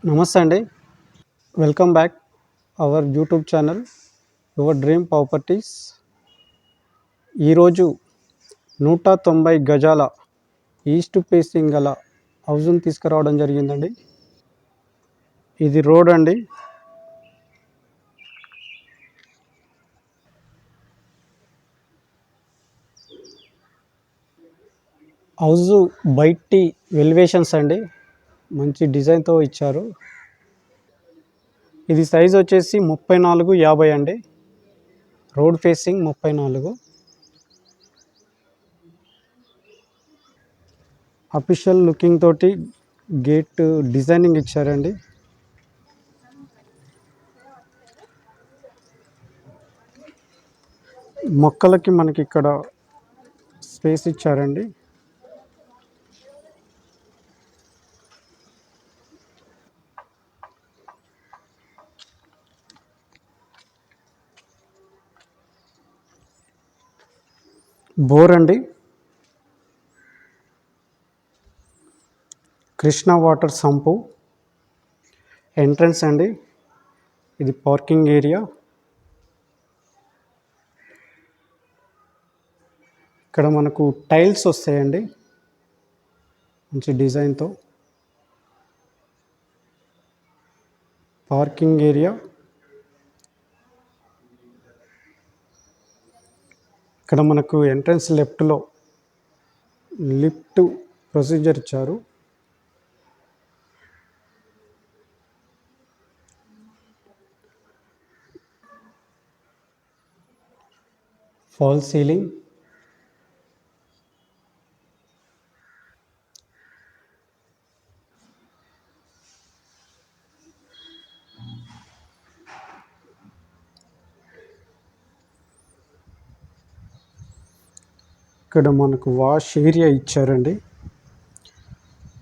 నమస్తే అండి. Welcome back our YouTube channel your dream properties. ఈరోజు 190 గజాల ఈస్ట్ ఫేసింగ్ గల హౌస్ని తీసుకురావడం జరిగిందండి. ఇది రోడ్ అండి. హౌస్ బయటి ఎలివేషన్స్ అండి, మంచి డిజైన్తో ఇచ్చారు. ఇది సైజ్ వచ్చేసి 34x50 అండి. Road facing 34. అఫీషియల్ లుకింగ్ తోటి గేట్ డిజైనింగ్ ఇచ్చారండి. మొక్కలకి మనకి ఇక్కడ స్పేస్ ఇచ్చారండి. బోర్ అండి, కృష్ణా వాటర్ సంపు. ఎంట్రన్స్ అండి, ఇది పార్కింగ్ ఏరియా. ఇక్కడ మనకు టైల్స్ వస్తాయండి మంచి డిజైన్తో. Parking area. ఇక్కడ మనకు ఎంట్రన్స్ లెఫ్ట్లో లిఫ్ట్ ప్రొసీజర్ ఇచ్చారు. Fall ceiling. ఇక్కడ మనకు వాష్ ఏరియా ఇచ్చారండి.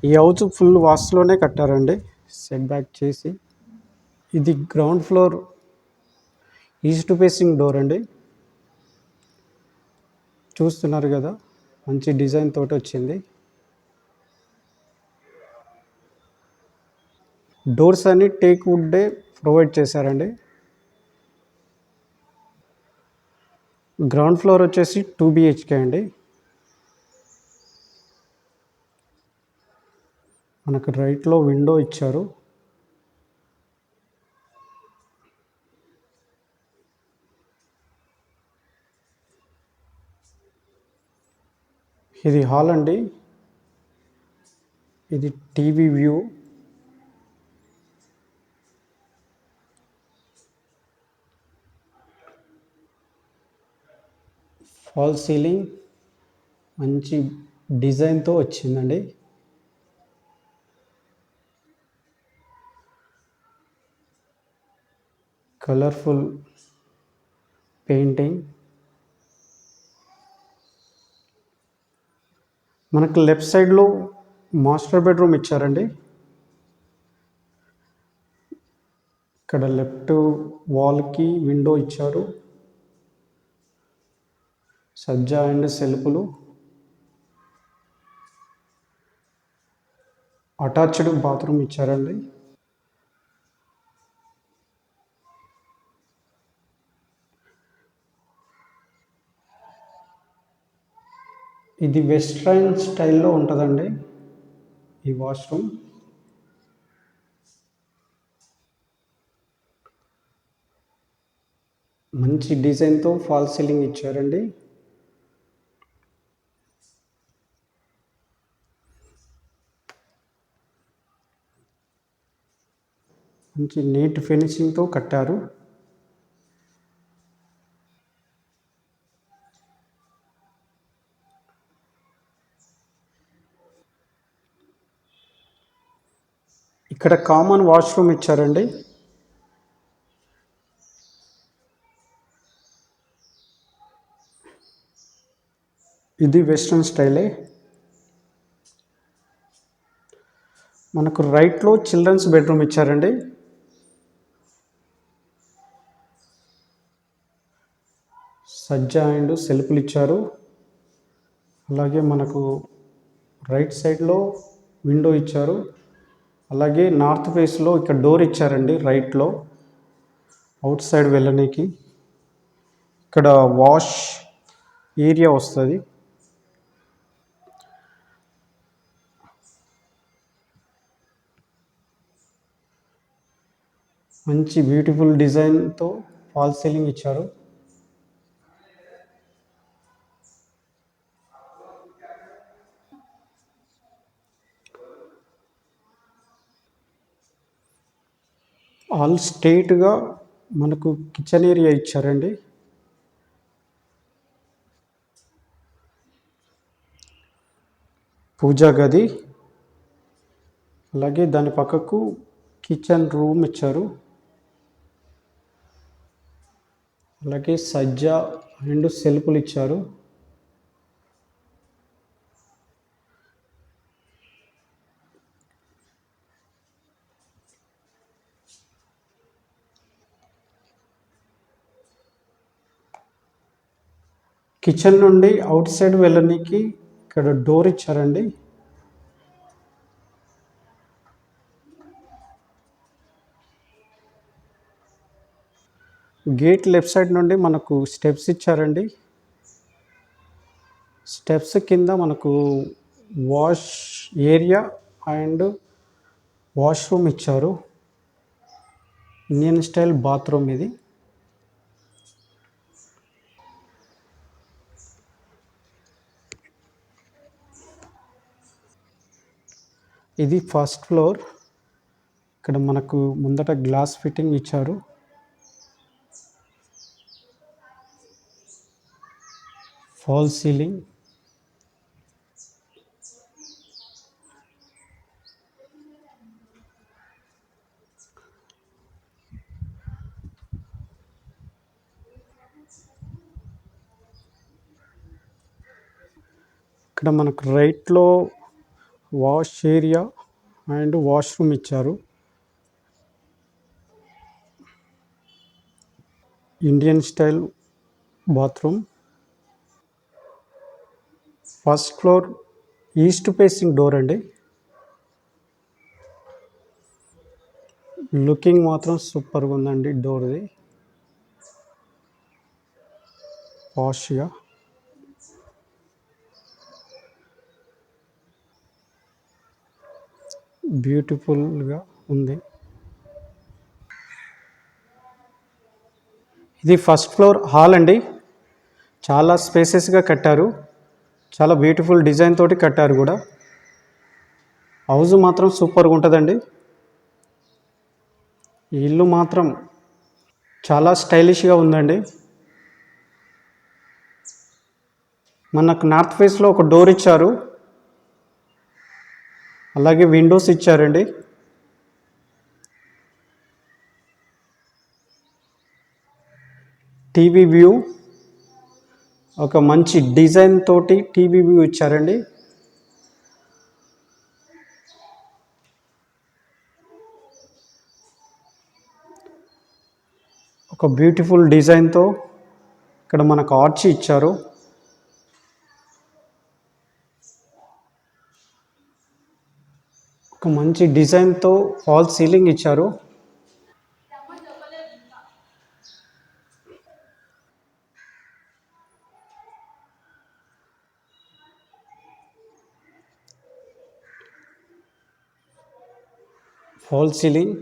ఈ హౌస్ ఫుల్ వాస్తులోనే కట్టారండి, సెట్ బ్యాక్ చేసి. ఇది ground floor east facing door అండి. చూస్తున్నారు కదా, మంచి డిజైన్ తోటి వచ్చింది. డోర్స్ అన్ని టేక్ వుడ్డే ప్రొవైడ్ చేశారండి. గ్రౌండ్ ఫ్లోర్ వచ్చేసి 2 BHK అండి. మనకు రైట్లో విండో ఇచ్చారు. ఇది హాల్ అండి, ఇది టీవీ వ్యూ. ఫాల్ సీలింగ్ మంచి డిజైన్తో వచ్చిందండి. Colourful painting. మనకు లెఫ్ట్ సైడ్లో మాస్టర్ బెడ్రూమ్ ఇచ్చారండి. ఇక్కడ లెఫ్ట్ వాల్కి విండో ఇచ్చారు. సజ్జా అండ్ సెల్ఫ్లు. అటాచ్డ్ బాత్రూమ్ ఇచ్చారండి. ఇది వెస్ట్రన్ స్టైల్లో ఉంటుందండి ఈ వాష్రూమ్. మంచి డిజైన్తో ఫాల్ సీలింగ్ ఇచ్చారండి. మంచి నీట్ ఫినిషింగ్తో కట్టారు. ఇక్కడ కామన్ వాష్రూమ్ ఇచ్చారండి. ఇది వెస్ట్రన్ స్టైలే. మనకు రైట్లో చిల్డ్రన్స్ బెడ్రూమ్ ఇచ్చారండి. సజ్జా అండ్ సెల్ఫ్లు ఇచ్చారు. అలాగే మనకు రైట్ సైడ్లో విండో ఇచ్చారు. అలాగే నార్త్ ఫేస్లో ఇక్కడ డోర్ ఇచ్చారండి రైట్లో, అవుట్ సైడ్ వెళ్ళనీకి. ఇక్కడ వాష్ ఏరియా వస్తుంది. మంచి బ్యూటిఫుల్ డిజైన్తో ఫాల్ సీలింగ్ ఇచ్చారు. ఆల్ స్ట్రైట్గా మనకు కిచెన్ ఏరియా ఇచ్చారండి. పూజా గది, అలాగే దాని పక్కకు కిచెన్ రూమ్ ఇచ్చారు. అలాగే సజ్జ 2 సెల్ఫ్లు ఇచ్చారు. కిచెన్ నుండి అవుట్ సైడ్ వెళ్ళనీకి ఇక్కడ డోర్ ఇచ్చారండి. గేట్ లెఫ్ట్ సైడ్ నుండి మనకు స్టెప్స్ ఇచ్చారండి. స్టెప్స్ కింద మనకు వాష్ ఏరియా అండ్ వాష్రూమ్ ఇచ్చారు. ఇండియన్ స్టైల్ బాత్రూమ్ ఇది. ఇది ఫస్ట్ ఫ్లోర్. ఇక్కడ మనకు ముందట గ్లాస్ ఫిట్టింగ్ ఇచ్చారు. ఫాల్ సీలింగ్, ఇక్కడ మనకు రైట్లో వాష్ ఏరియా అండ్ వాష్రూమ్ ఇచ్చారు. Indian style bathroom. First floor east facing door అండి. లుకింగ్ మాత్రం సూపర్గా ఉందండి డోర్ది. వాష్గా బ్యూటిఫుల్గా ఉంది. ఇది ఫస్ట్ ఫ్లోర్ హాల్ అండి. చాలా స్పేసెస్గా కట్టారు. చాలా బ్యూటిఫుల్ డిజైన్ తోటి కట్టారు కూడా. హౌస్ మాత్రం సూపర్గా ఉంటుందండి. ఈ ఇల్లు మాత్రం చాలా స్టైలిష్గా ఉందండి. మనకు నార్త్ ఫేస్లో ఒక డోర్ ఇచ్చారు. అలాగే విండోస్ ఇచ్చారండి. టీవీ వ్యూ, ఒక మంచి డిజైన్ తోటి టీవీ వ్యూ ఇచ్చారండి. ఒక బ్యూటిఫుల్ డిజైన్తో ఇక్కడ మనకు ఆర్చ్ ఇచ్చారు. ఒక మంచి డిజైన్తో ఫాల్ సీలింగ్ ఇచ్చారు. ఫాల్ సీలింగ్,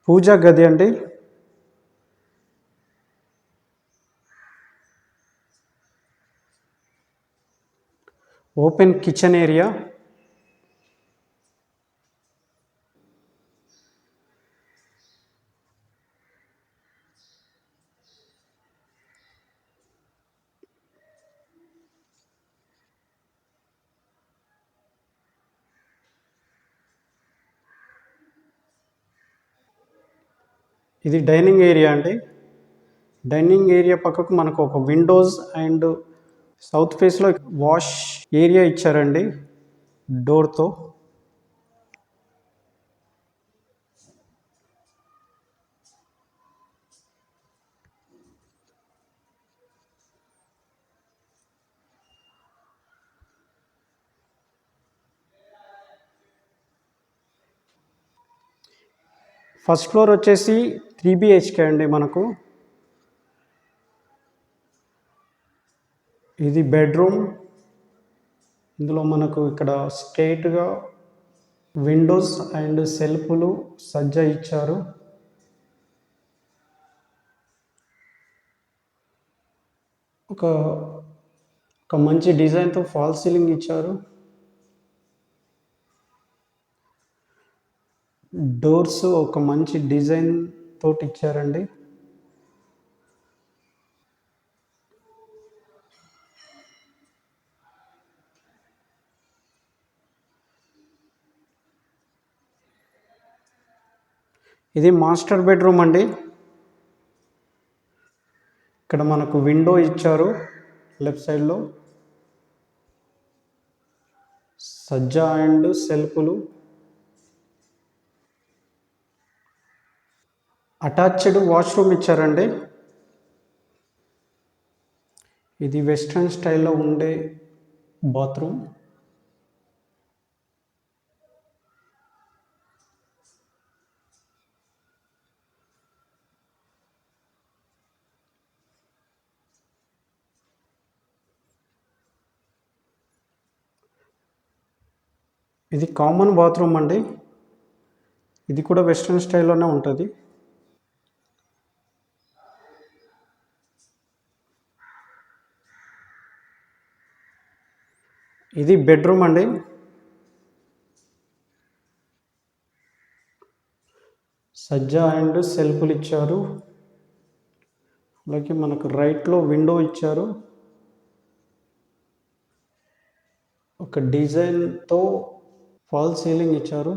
పూజా గది అండి. Open kitchen area. ఇది డైనింగ్ ఏరియా అండి. డైనింగ్ ఏరియా పక్కకు మనకు ఒక విండోస్ అండ్ సౌత్ ఫేస్లో వాష్ ఏరియా ఇచ్చారండి డోర్తో. ఫస్ట్ ఫ్లోర్ వచ్చేసి 3 బిహెచ్కే అండి మనకు. ఇది బెడ్రూమ్. ఇందులో మనకు ఇక్కడ స్ట్రైట్గా విండోస్ అండ్ సెల్ఫ్లు సజ్జ ఇచ్చారు. ఒక మంచి డిజైన్తో ఫాల్ సీలింగ్ ఇచ్చారు. డోర్స్ ఒక మంచి డిజైన్ తోటి ఇచ్చారండి. ఇది మాస్టర్ బెడ్రూమ్ అండి. ఇక్కడ మనకు విండో ఇచ్చారు లెఫ్ట్ సైడ్లో, సజ్జ అండ్ సెల్ఫ్లు. అటాచ్డ్ వాష్రూమ్ ఇచ్చారండి. ఇది వెస్ట్రన్ స్టైల్లో ఉండే బాత్రూమ్. ఇది కామన్ బాత్రూమ్ అండి. ఇది కూడా వెస్ట్రన్ స్టైల్లోనే ఉంటుంది. ఇది బెడ్రూమ్ అండి. సజ్జ అండ్ సెల్ఫ్లు ఇచ్చారు. అలాగే మనకు రైట్లో విండో ఇచ్చారు. ఒక డిజైన్తో ఫాల్ సీలింగ్ ఇచ్చారు.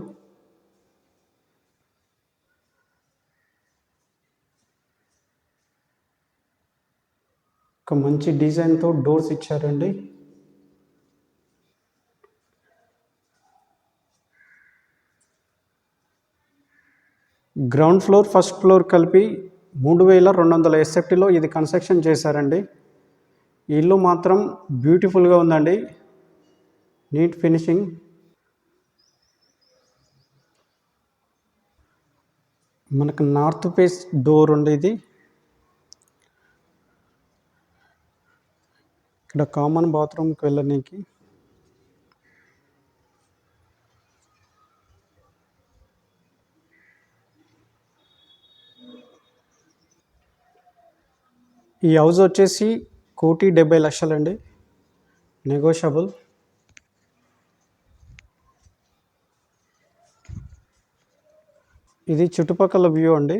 ఒక మంచి డిజైన్తో డోర్స్ ఇచ్చారండి. గ్రౌండ్ ఫ్లోర్ ఫస్ట్ ఫ్లోర్ కలిపి 3200 ఎస్ఎఫ్టీలో ఇది కన్స్ట్రక్షన్ చేశారండి. ఈ ఇల్లు మాత్రం బ్యూటిఫుల్గా ఉందండి. Neat finishing. మనకు నార్త్ ఫేస్ డోర్ ఉండేది. ఇక్కడ కామన్ బాత్రూమ్కి వెళ్ళడానికి. ఈ హౌస్ వచ్చేసి 1,70,00,000 అండి, నెగోషియబుల్. ఇది చుట్టుపక్కల వ్యూ అండి.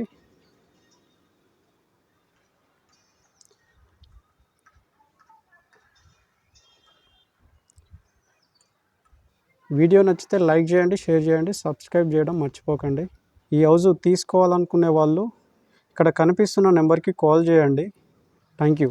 వీడియో నచ్చితే లైక్ చేయండి, షేర్ చేయండి, సబ్స్క్రైబ్ చేయడం మర్చిపోకండి. ఈ హౌస్ తీసుకోవాలనుకునే వాళ్ళు ఇక్కడ కనిపిస్తున్న నెంబర్కి కాల్ చేయండి. Thank you.